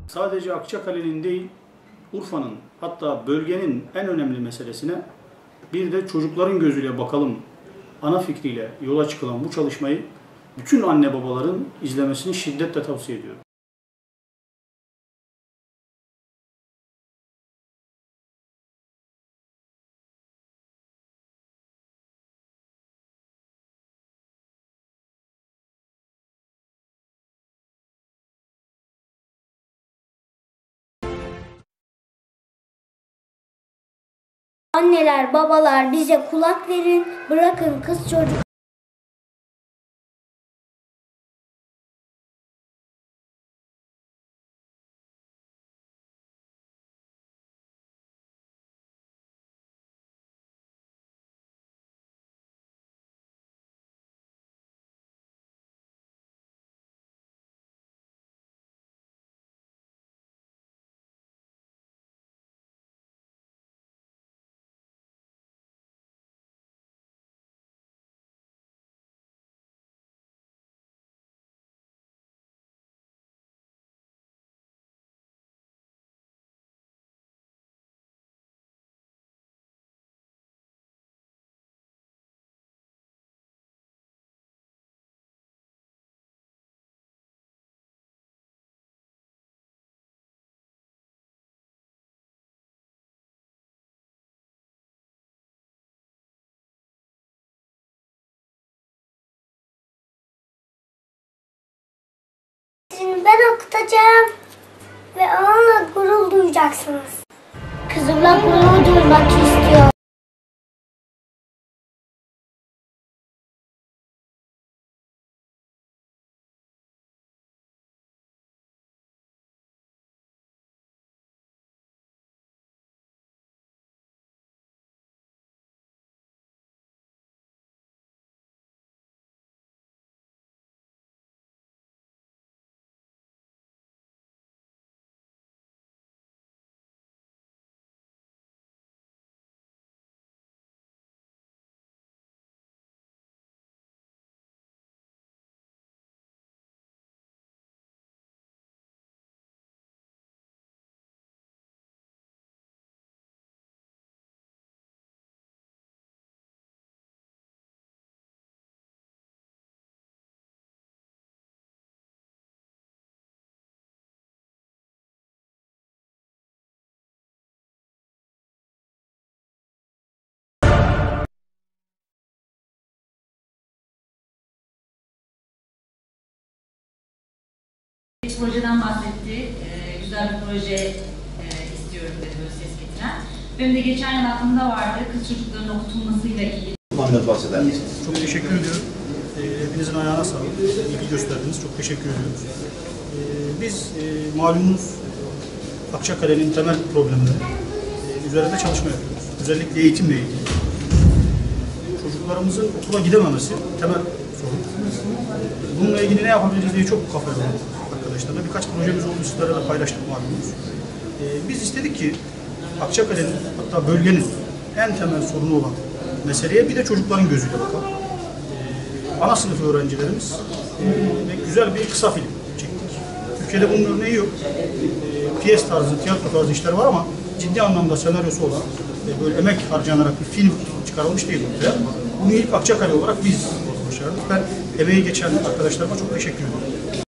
Sadece Akçakale'nin değil, Urfa'nın, hatta bölgenin en önemli meselesine bir de çocukların gözüyle bakalım ana fikriyle yola çıkılan bu çalışmayı bütün anne babaların izlemesini şiddetle tavsiye ediyorum. Anneler, babalar bize kulak verin, bırakın kız çocuk. Şimdi ben okutacağım ve onunla gurur duyacaksınız. Kızımla gurur duymak istiyorum. Projeden bahsetti. Güzel bir proje istiyorum dedi, böyle ses getiren. Benim de geçen yıl aklımda vardı, kız çocuklarının okutulmasıyla ilgili. Biraz bahseder misiniz? Çok teşekkür ediyorum. Hepinizin ayağına sağlık. İlgi gösterdiniz. Çok teşekkür ediyoruz. Biz malumunuz Akçakale'nin temel problemleri üzerinde çalışma yapıyoruz. Özellikle eğitimle ilgili. Çocuklarımızın okula gidememesi temel sorun. Bununla ilgili ne yapabiliriz diye çok kafa yoruyoruz arkadaşlarla. Birkaç projemiz oldu, sizlere de paylaştık malumunuz. Biz istedik ki Akçakale'nin, hatta bölgenin en temel sorunu olan meseleye bir de çocukların gözüyle bakalım. Ana sınıf öğrencilerimiz ve güzel bir kısa film çektik. Türkiye'de bunun örneği yok. Piyes tarzı, tiyatro tarzı işler var ama ciddi anlamda senaryosu olan böyle emek harcanarak bir film çıkarılmış değil ortaya. Bunu ilk Akçakale olarak biz başardık. Ben emeği geçen arkadaşlarıma çok teşekkür ediyorum.